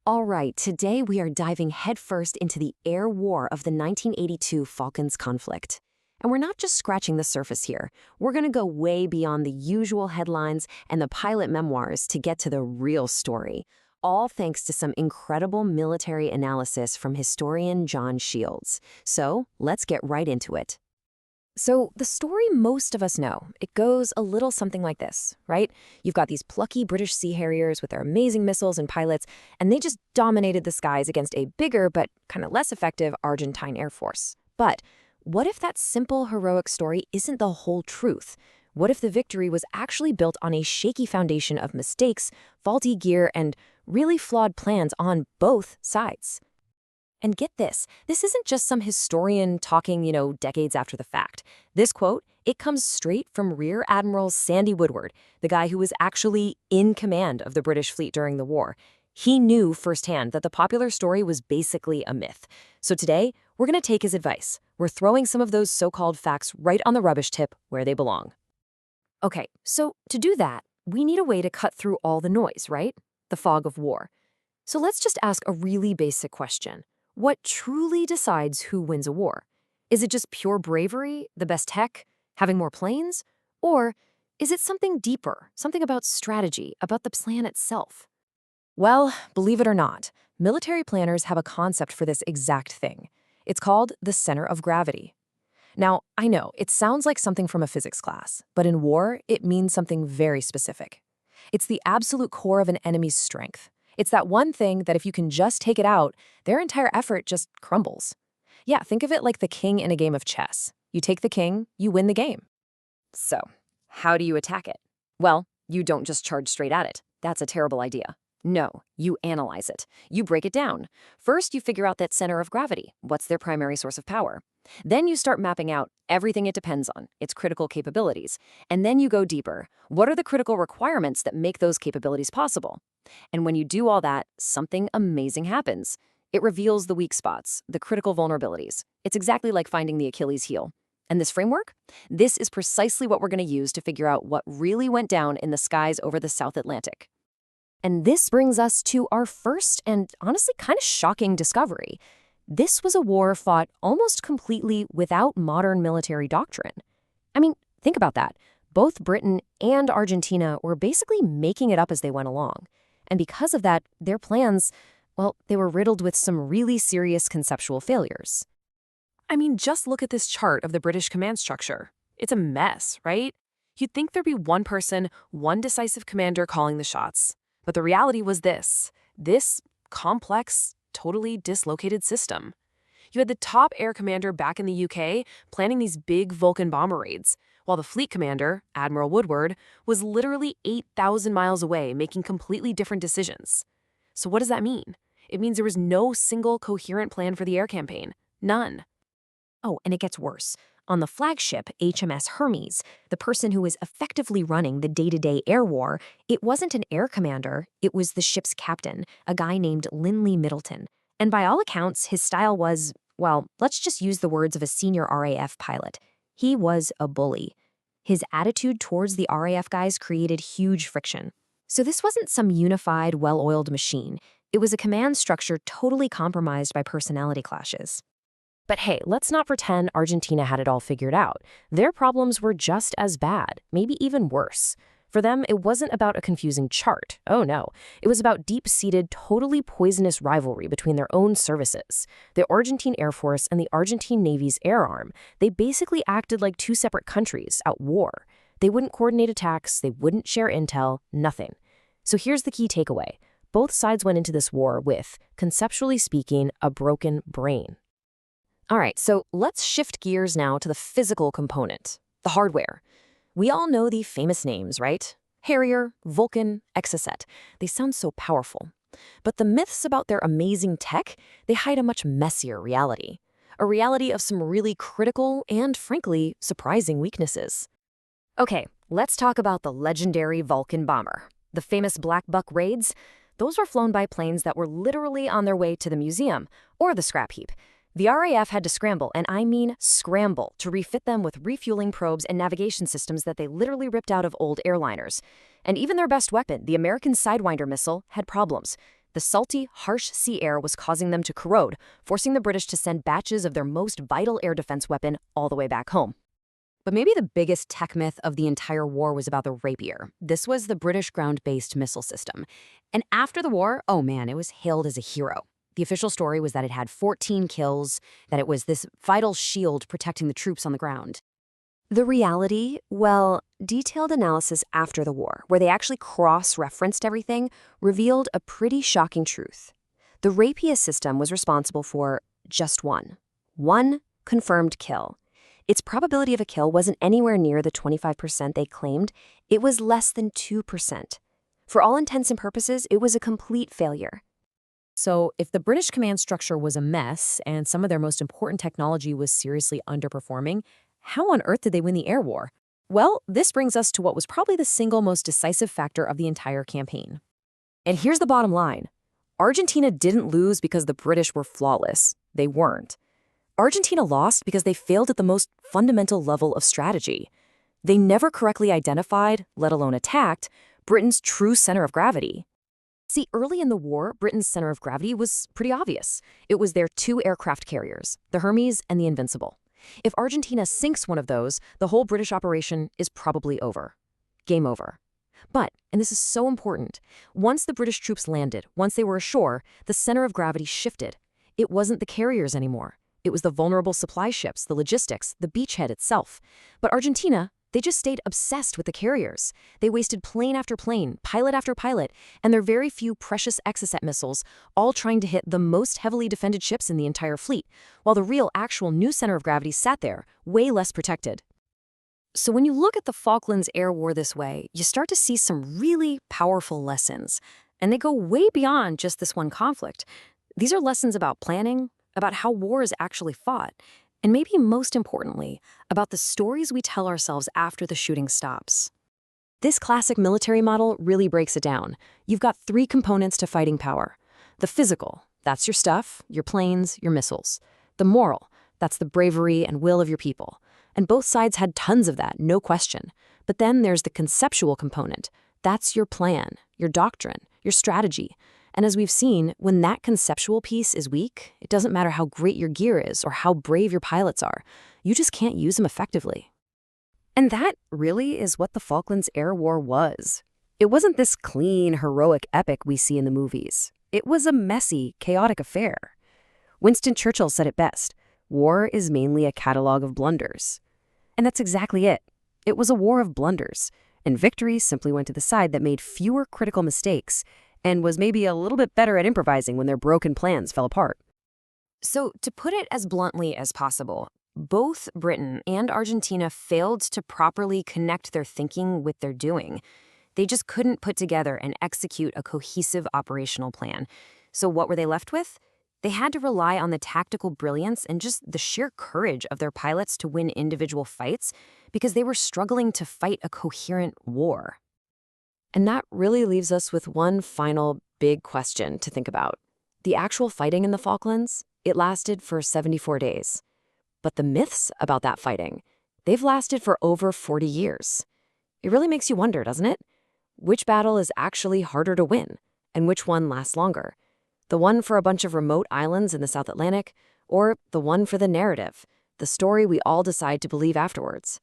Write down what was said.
All right, today we are diving headfirst into the air war of the 1982 Falklands Conflict. And we're not just scratching the surface here. We're going to go way beyond the usual headlines and the pilot memoirs to get to the real story, all thanks to some incredible military analysis from historian John Shields. So let's get right into it. So the story most of us know, it goes a little something like this, right? You've got these plucky British Sea Harriers with their amazing missiles and pilots, and they just dominated the skies against a bigger but kind of less effective Argentine Air Force. But what if that simple heroic story isn't the whole truth? What if the victory was actually built on a shaky foundation of mistakes, faulty gear, and really flawed plans on both sides? And get this isn't just some historian talking, decades after the fact. This quote, it comes straight from Rear Admiral Sandy Woodward, the guy who was actually in command of the British fleet during the war. He knew firsthand that the popular story was basically a myth. So today, we're going to take his advice. We're throwing some of those so-called facts right on the rubbish tip where they belong. Okay, so to do that, we need a way to cut through all the noise, right? The fog of war. So let's just ask a really basic question. What truly decides who wins a war? Is it just pure bravery, the best tech, having more planes? Or is it something deeper, something about strategy, about the plan itself? Well, believe it or not, military planners have a concept for this exact thing. It's called the center of gravity. Now, I know, it sounds like something from a physics class, but in war, it means something very specific. It's the absolute core of an enemy's strength. It's that one thing that if you can just take it out, their entire effort just crumbles. Yeah, think of it like the king in a game of chess. You take the king, you win the game. So, how do you attack it? Well, you don't just charge straight at it. That's a terrible idea. No, you analyze it. You break it down. First, you figure out that center of gravity. What's their primary source of power? Then you start mapping out everything it depends on, its critical capabilities. And then you go deeper. What are the critical requirements that make those capabilities possible? And when you do all that, something amazing happens. It reveals the weak spots, the critical vulnerabilities. It's exactly like finding the Achilles heel. And this framework? This is precisely what we're going to use to figure out what really went down in the skies over the South Atlantic. And this brings us to our first and honestly kind of shocking discovery. This was a war fought almost completely without modern military doctrine. I mean, think about that. Both Britain and Argentina were basically making it up as they went along. And because of that, their plans, well, they were riddled with some really serious conceptual failures. I mean, just look at this chart of the British command structure. It's a mess, right? You'd think there'd be one person, one decisive commander calling the shots. But the reality was this complex, totally dislocated system. You had the top air commander back in the UK planning these big Vulcan bomber raids, while the fleet commander, Admiral Woodward, was literally 8,000 miles away making completely different decisions. So what does that mean? It means there was no single coherent plan for the air campaign. None. Oh, and it gets worse. On the flagship HMS Hermes, the person who was effectively running the day-to-day air war, it wasn't an air commander, it was the ship's captain, a guy named Linley Middleton. And by all accounts, his style was, well, let's just use the words of a senior RAF pilot. He was a bully. His attitude towards the RAF guys created huge friction. So this wasn't some unified, well-oiled machine. It was a command structure totally compromised by personality clashes. But hey, let's not pretend Argentina had it all figured out. Their problems were just as bad, maybe even worse. For them, it wasn't about a confusing chart. Oh no. It was about deep-seated, totally poisonous rivalry between their own services. The Argentine Air Force and the Argentine Navy's air arm, they basically acted like two separate countries at war. They wouldn't coordinate attacks, they wouldn't share intel, nothing. So here's the key takeaway. Both sides went into this war with, conceptually speaking, a broken brain. All right, so let's shift gears now to the physical component, the hardware. We all know the famous names, right? Harrier, Vulcan, Exocet. They sound so powerful. But the myths about their amazing tech, they hide a much messier reality. A reality of some really critical and, frankly, surprising weaknesses. Okay, let's talk about the legendary Vulcan bomber. The famous Black Buck raids, those were flown by planes that were literally on their way to the museum or the scrap heap. The RAF had to scramble, and I mean scramble, to refit them with refueling probes and navigation systems that they literally ripped out of old airliners. And even their best weapon, the American Sidewinder missile, had problems. The salty, harsh sea air was causing them to corrode, forcing the British to send batches of their most vital air defense weapon all the way back home. But maybe the biggest tech myth of the entire war was about the Rapier. This was the British ground-based missile system. And after the war, oh man, it was hailed as a hero. The official story was that it had 14 kills, that it was this vital shield protecting the troops on the ground. The reality, well, detailed analysis after the war, where they actually cross-referenced everything, revealed a pretty shocking truth. The Rapier system was responsible for just one confirmed kill. Its probability of a kill wasn't anywhere near the 25% they claimed. It was less than 2%. For all intents and purposes, it was a complete failure. So if the British command structure was a mess and some of their most important technology was seriously underperforming, how on earth did they win the air war? Well, this brings us to what was probably the single most decisive factor of the entire campaign. And here's the bottom line. Argentina didn't lose because the British were flawless. They weren't. Argentina lost because they failed at the most fundamental level of strategy. They never correctly identified, let alone attacked, Britain's true center of gravity. See, early in the war, Britain's center of gravity was pretty obvious. It was their two aircraft carriers, the Hermes and the Invincible. If Argentina sinks one of those, the whole British operation is probably over. Game over. But, and this is so important, once the British troops landed, once they were ashore, the center of gravity shifted. It wasn't the carriers anymore. It was the vulnerable supply ships, the logistics, the beachhead itself. But Argentina, they just stayed obsessed with the carriers. They wasted plane after plane, pilot after pilot, and their very few precious Exocet missiles, all trying to hit the most heavily defended ships in the entire fleet, while the real, actual new center of gravity sat there, way less protected. So when you look at the Falklands Air War this way, you start to see some really powerful lessons. And they go way beyond just this one conflict. These are lessons about planning, about how war is actually fought, and maybe most importantly, about the stories we tell ourselves after the shooting stops. This classic military model really breaks it down. You've got three components to fighting power. The physical, that's your stuff, your planes, your missiles. The moral, that's the bravery and will of your people. And both sides had tons of that, no question. But then there's the conceptual component. That's your plan, your doctrine, your strategy. And as we've seen, when that conceptual piece is weak, it doesn't matter how great your gear is or how brave your pilots are. You just can't use them effectively. And that really is what the Falklands Air War was. It wasn't this clean, heroic epic we see in the movies. It was a messy, chaotic affair. Winston Churchill said it best, war is mainly a catalog of blunders. And that's exactly it. It was a war of blunders, and victory simply went to the side that made fewer critical mistakes and was maybe a little bit better at improvising when their broken plans fell apart. So, to put it as bluntly as possible, both Britain and Argentina failed to properly connect their thinking with their doing. They just couldn't put together and execute a cohesive operational plan. So what were they left with? They had to rely on the tactical brilliance and just the sheer courage of their pilots to win individual fights because they were struggling to fight a coherent war. And that really leaves us with one final big question to think about. The actual fighting in the Falklands, it lasted for 74 days. But the myths about that fighting, they've lasted for over 40 years. It really makes you wonder, doesn't it? Which battle is actually harder to win, and which one lasts longer? The one for a bunch of remote islands in the South Atlantic, or the one for the narrative, the story we all decide to believe afterwards?